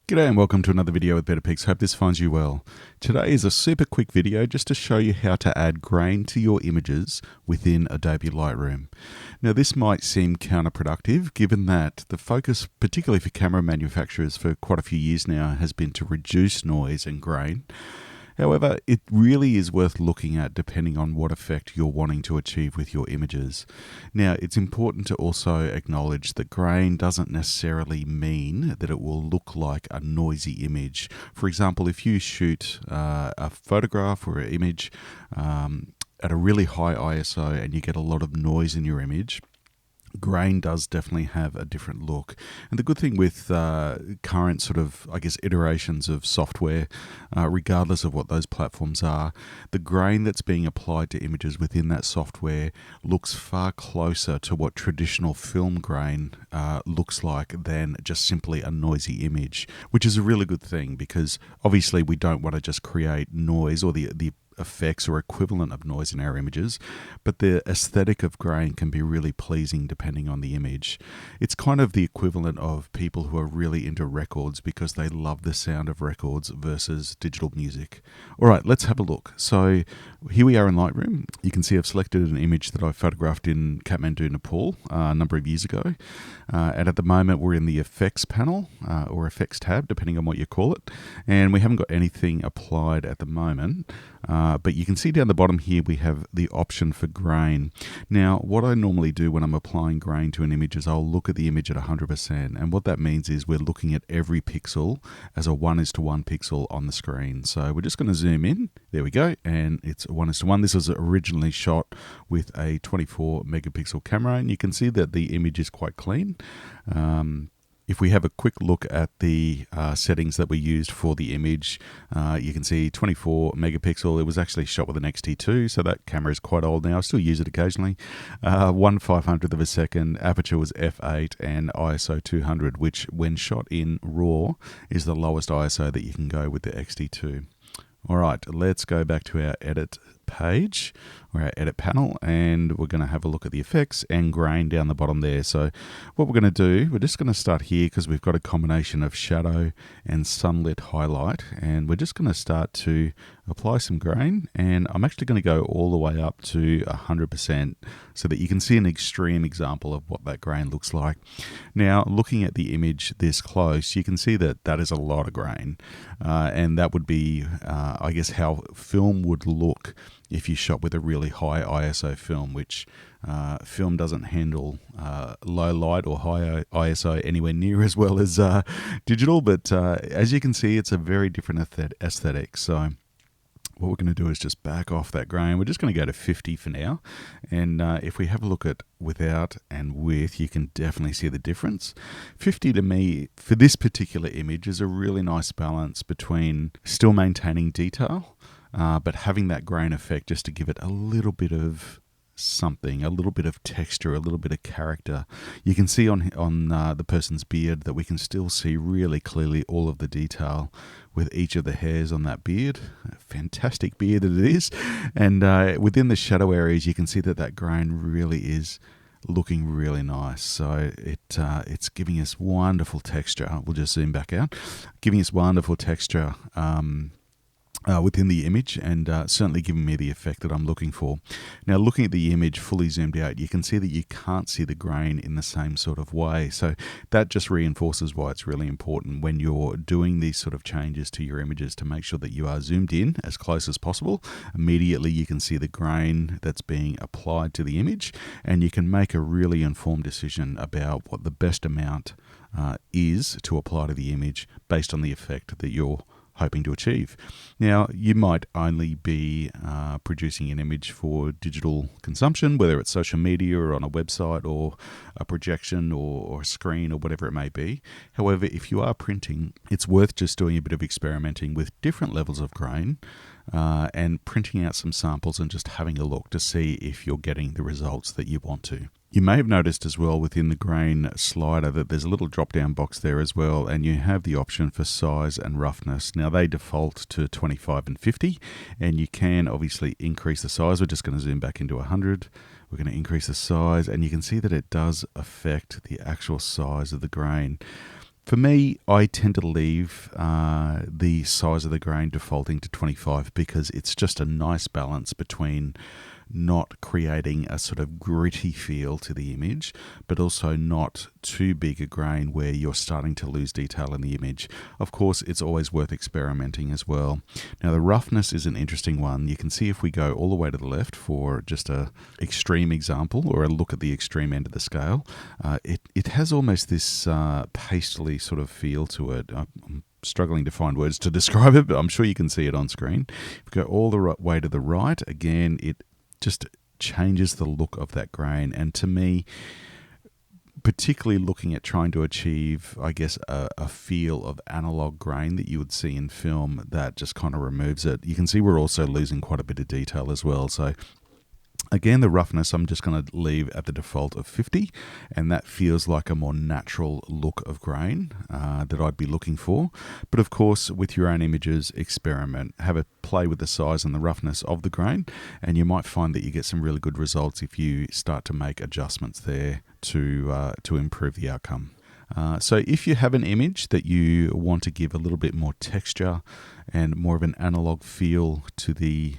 G'day and welcome to another video with BetterPix. Hope this finds you well. Today is a super quick video just to show you how to add grain to your images within Adobe Lightroom. Now this might seem counterproductive given that the focus, particularly for camera manufacturers for quite a few years now, has been to reduce noise and grain. However, it really is worth looking at depending on what effect you're wanting to achieve with your images. Now, it's important to also acknowledge that grain doesn't necessarily mean that it will look like a noisy image. For example, if you shoot a photograph or an image at a really high ISO and you get a lot of noise in your image, grain does definitely have a different look. And the good thing with current sort of, iterations of software, regardless of what those platforms are, the grain that's being applied to images within that software looks far closer to what traditional film grain looks like than just simply a noisy image, which is a really good thing because obviously we don't want to just create noise or the effects or equivalent of noise in our images, but the aesthetic of grain can be really pleasing depending on the image. It's kind of the equivalent of people who are really into records because they love the sound of records versus digital music. All right, let's have a look. So here we are in Lightroom. You can see I've selected an image that I photographed in Kathmandu, Nepal a number of years ago. And at the moment we're in the effects panel or effects tab, depending on what you call it. And we haven't got anything applied at the moment. But you can see down the bottom here we have the option for grain. Now, what I normally do when I'm applying grain to an image is I'll look at the image at 100%. And what that means is we're looking at every pixel as a 1:1 pixel on the screen. So we're just going to zoom in. There we go. And it's a 1:1. This was originally shot with a 24 megapixel camera. And you can see that the image is quite clean. If we have a quick look at the settings that we used for the image, you can see 24 megapixel. It was actually shot with an X-T2, so that camera is quite old now. I still use it occasionally. 1/500th of a second, aperture was f8, and ISO 200, which when shot in RAW is the lowest ISO that you can go with the X-T2. All right, let's go back to our edit page or our edit panel, and we're going to have a look at the effects and grain down the bottom there. So what we're going to do, we're just going to start here because we've got a combination of shadow and sunlit highlight, and we're just going to start to apply some grain, and I'm actually going to go all the way up to 100% so that you can see an extreme example of what that grain looks like. Now, looking at the image this close, you can see that that is a lot of grain, and that would be, how film would look if you shot with a really high ISO film, which film doesn't handle low light or high ISO anywhere near as well as digital, but as you can see, it's a very different aesthetic. So what we're going to do is just back off that grain. We're just going to go to 50 for now. And if we have a look at without and with, you can definitely see the difference. 50 to me, for this particular image, is a really nice balance between still maintaining detail, but having that grain effect just to give it a little bit of something, a little bit of texture, a little bit of character. You can see on the person's beard that we can still see really clearly all of the detail with each of the hairs on that beard. A fantastic beard that it is. And within the shadow areas, you can see that that grain really is looking really nice. So it's giving us wonderful texture. We'll just zoom back out. Giving us wonderful texture within the image, and certainly giving me the effect that I'm looking for. Now, looking at the image fully zoomed out, you can see that you can't see the grain in the same sort of way. So that just reinforces why it's really important when you're doing these sort of changes to your images to make sure that you are zoomed in as close as possible. Immediately you can see the grain that's being applied to the image, and you can make a really informed decision about what the best amount is to apply to the image based on the effect that you're hoping to achieve. Now, you might only be producing an image for digital consumption, whether it's social media or on a website or a projection or a screen or whatever it may be. However, if you are printing, it's worth just doing a bit of experimenting with different levels of grain and printing out some samples and just having a look to see if you're getting the results that you want to. You may have noticed as well within the grain slider that there's a little drop-down box there as well, and you have the option for size and roughness. Now, they default to 25 and 50, and you can obviously increase the size. We're just going to zoom back into 100. We're going to increase the size, and you can see that it does affect the actual size of the grain. For me, I tend to leave the size of the grain defaulting to 25 because it's just a nice balance between not creating a sort of gritty feel to the image, but also not too big a grain where you're starting to lose detail in the image. Of course, it's always worth experimenting as well. Now, the roughness is an interesting one. You can see if we go all the way to the left for just a extreme example or a look at the extreme end of the scale, it has almost this pastely sort of feel to it. I'm struggling to find words to describe it, but I'm sure you can see it on screen. If we go all the way to the right, again, it just changes the look of that grain. And to me, particularly looking at trying to achieve, I guess, a feel of analog grain that you would see in film, that just kind of removes it. You can see we're also losing quite a bit of detail as well. So again, the roughness, I'm just going to leave at the default of 50, and that feels like a more natural look of grain that I'd be looking for. But of course, with your own images, experiment, have a play with the size and the roughness of the grain, and you might find that you get some really good results if you start to make adjustments there to improve the outcome. So if you have an image that you want to give a little bit more texture and more of an analog feel to the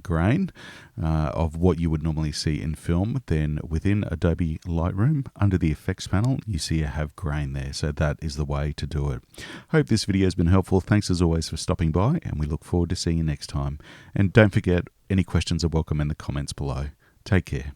grain of what you would normally see in film, then within Adobe Lightroom, under the effects panel, you see you have grain there. So that is the way to do it. Hope this video has been helpful. Thanks as always for stopping by, and we look forward to seeing you next time. And don't forget, any questions are welcome in the comments below. Take care.